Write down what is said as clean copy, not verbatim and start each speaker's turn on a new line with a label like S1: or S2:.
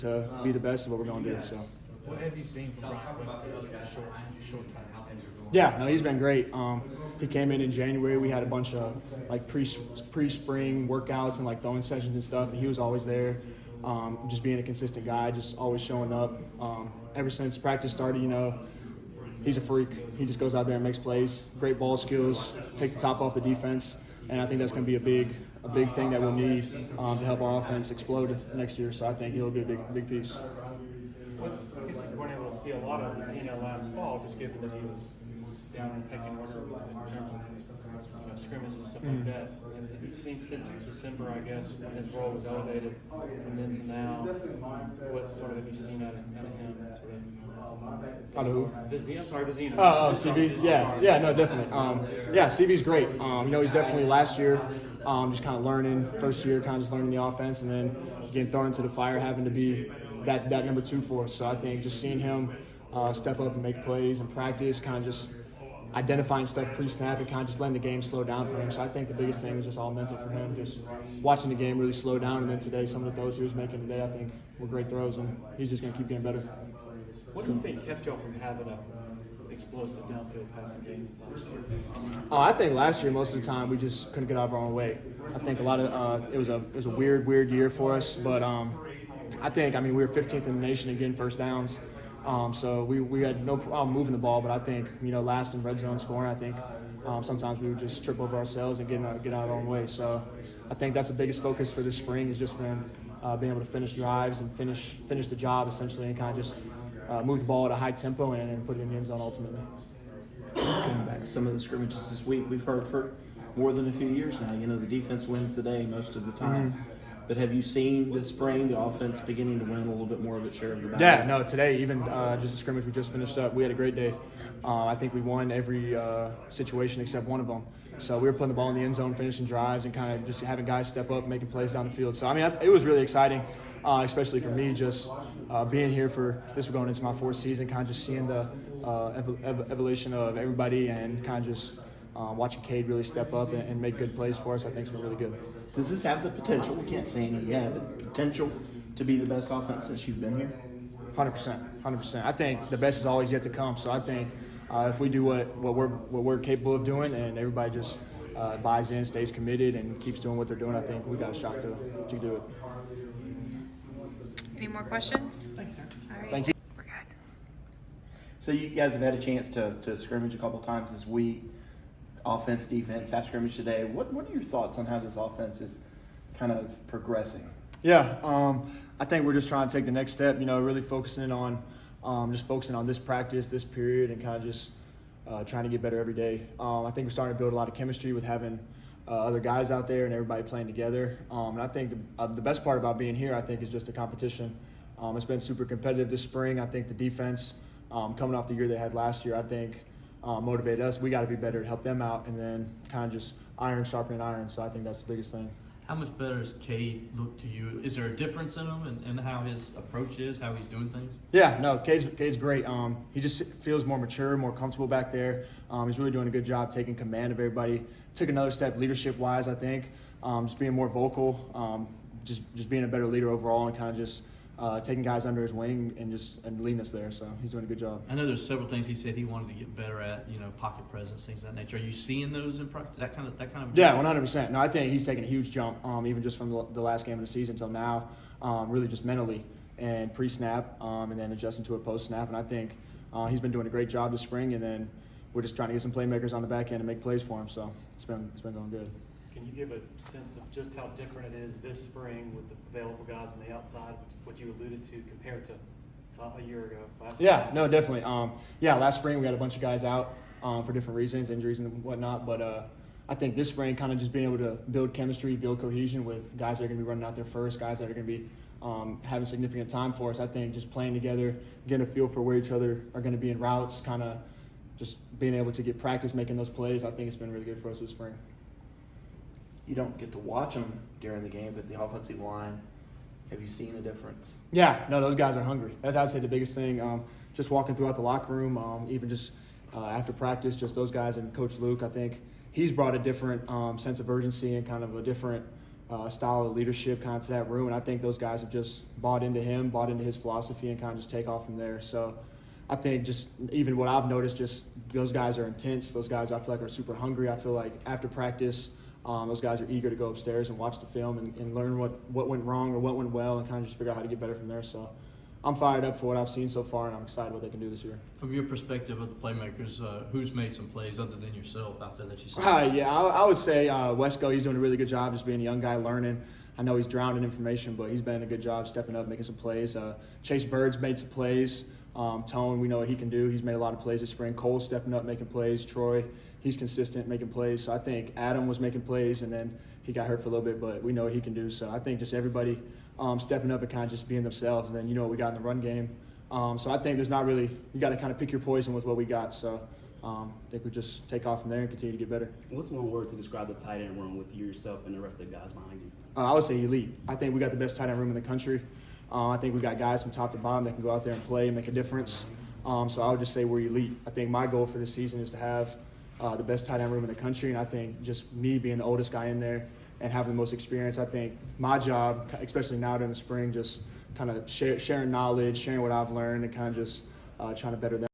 S1: to be the best of what we're going to do. So.
S2: What have you seen from Bryant Wesco in a short time?
S1: Yeah, no, he's been great. He came in January. We had a bunch of like pre-spring workouts and like throwing sessions and stuff, and he was always there. Just being a consistent guy, just always showing up. Ever since practice started, he's a freak. He just goes out there and makes plays. Great ball skills, take the top off the defense, and I think that's going to be a big thing that we'll need to help our offense explode next year. So I think he'll be a big piece.
S2: I guess you weren't able to see a lot of Vizzina last fall, just given that he was down in pecking order in terms of scrimmages and stuff like that. And you've seen since December, I guess, when his role was elevated from then to now. What sort of have you seen out of him?
S1: Out of who?
S2: Vizzina. I'm sorry, Vizzina.
S1: Oh, CV. Yeah, no, definitely. CV's great. He's definitely last year, just kind of learning, first year, kind of just learning the offense, and then getting thrown into the fire, having to be that number 2 for us. So I think just seeing him step up and make plays and practice, kind of just identifying stuff pre-snap and kind of just letting the game slow down for him. So I think the biggest thing is just all mental for him, just watching the game really slow down. And then today, some of the throws he was making today, I think were great throws, and he's just going to keep getting better.
S2: What do you think kept y'all from having an explosive downfield passing game last year?
S1: I think last year, most of the time, we just couldn't get out of our own way. I think a lot of it was a weird year for us, but I think we were 15th in the nation in getting first downs. So we had no problem moving the ball, but I think, last in red zone scoring, I think sometimes we would just trip over ourselves and get out of our own way. So I think that's the biggest focus for this spring, is just been being able to finish drives and finish the job essentially, and kind of just move the ball at a high tempo and put it in the end zone ultimately.
S3: Coming back to some of the scrimmages this week, we've heard for more than a few years now, the defense wins the day most of the time. Mm-hmm. But have you seen this spring the offense beginning to win a little bit more of its share of the battles?
S1: Yeah, no, today, even just the scrimmage we just finished up, we had a great day. I think we won every situation except one of them. So we were putting the ball in the end zone, finishing drives, and kind of just having guys step up, making plays down the field. So, it was really exciting, especially for me, just being here for this. We're going into my 4th season, kind of just seeing the evolution of everybody, and kind of just watching Cade really step up and make good plays for us. I think it's been really good.
S3: Does this have the potential, we can't say any yet, but potential to be the best offense since you've been here?
S1: 100%. I think the best is always yet to come. So I think if we do what we're capable of doing, and everybody just buys in, stays committed, and keeps doing what they're doing, I think we got a shot to do it.
S4: Any more questions?
S2: Thanks, sir.
S4: All right.
S1: Thank you.
S4: We're good.
S3: So you guys have had a chance to scrimmage a couple times this week. Offense, defense, half scrimmage today. What are your thoughts on how this offense is kind of progressing?
S1: Yeah, I think we're just trying to take the next step, really focusing on this practice, this period, and kind of just trying to get better every day. I think we're starting to build a lot of chemistry with having other guys out there and everybody playing together. And I think the best part about being here, I think, is just the competition. It's been super competitive this spring. I think the defense, coming off the year they had last year, I think motivated us. We got to be better to help them out, and then kind of just iron sharpening iron. So I think that's the biggest thing.
S5: How much better does Cade look to you? Is there a difference in him and how his approach is, how he's doing things?
S1: Yeah, no, Cade's great. He just feels more mature, more comfortable back there. He's really doing a good job taking command of everybody. Took another step leadership-wise, I think. Just being more vocal, just being a better leader overall, and kind of just taking guys under his wing and leading us there. So he's doing a good job.
S5: I know there's several things he said he wanted to get better at, pocket presence, things of that nature. Are you seeing those in practice? That kind of.
S1: Yeah, 100%. No, I think he's taken a huge jump, even just from the last game of the season till now. Really just mentally and pre-snap, and then adjusting to it post-snap. And I think he's been doing a great job this spring. And then we're just trying to get some playmakers on the back end and make plays for him. So it's been going good.
S2: Can you give a sense of just how different it is this spring with the available guys on the outside, what you alluded to, compared to a year ago?
S1: Yeah, no, definitely. Last spring we had a bunch of guys out for different reasons, injuries and whatnot. But I think this spring, kind of just being able to build chemistry, build cohesion with guys that are going to be running out there first, guys that are going to be having significant time for us. I think just playing together, getting a feel for where each other are going to be in routes, kind of just being able to get practice making those plays, I think it's been really good for us this spring.
S3: You don't get to watch them during the game, but the offensive line, have you seen a difference?
S1: Yeah, no, those guys are hungry. That's, I'd say, the biggest thing. Just walking throughout the locker room, even just after practice, just those guys and Coach Luke, I think he's brought a different sense of urgency and kind of a different style of leadership kind of to that room. And I think those guys have just bought into him, bought into his philosophy, and kind of just take off from there. So I think just even what I've noticed, just those guys are intense. Those guys I feel like are super hungry. I feel like after practice, those guys are eager to go upstairs and watch the film and learn what went wrong or what went well and kind of just figure out how to get better from there. So I'm fired up for what I've seen so far, and I'm excited what they can do this year.
S5: From your perspective of the playmakers, who's made some plays other than yourself out there that you see?
S1: Yeah, I would say Wesco, he's doing a really good job just being a young guy learning. I know he's drowned in information, but he's been a good job stepping up, making some plays. Chase Bird's made some plays. Tone, we know what he can do. He's made a lot of plays this spring. Cole stepping up, making plays. Troy, he's consistent, making plays. So I think Adam was making plays, and then he got hurt for a little bit, but we know what he can do. So I think just everybody stepping up and kind of just being themselves. And then you know what we got in the run game. So I think there's not really – you got to kind of pick your poison with what we got. So I think we just take off from there and continue to get better.
S4: What's one word to describe the tight end room with you, yourself, and the rest of the guys behind you?
S1: I would say elite. I think we got the best tight end room in the country. I think we got guys from top to bottom that can go out there and play and make a difference. So I would just say we're elite. I think my goal for this season is to have the best tight end room in the country, and I think just me being the oldest guy in there and having the most experience, I think my job, especially now during the spring, just kind of sharing knowledge, sharing what I've learned, and kind of just trying to better them.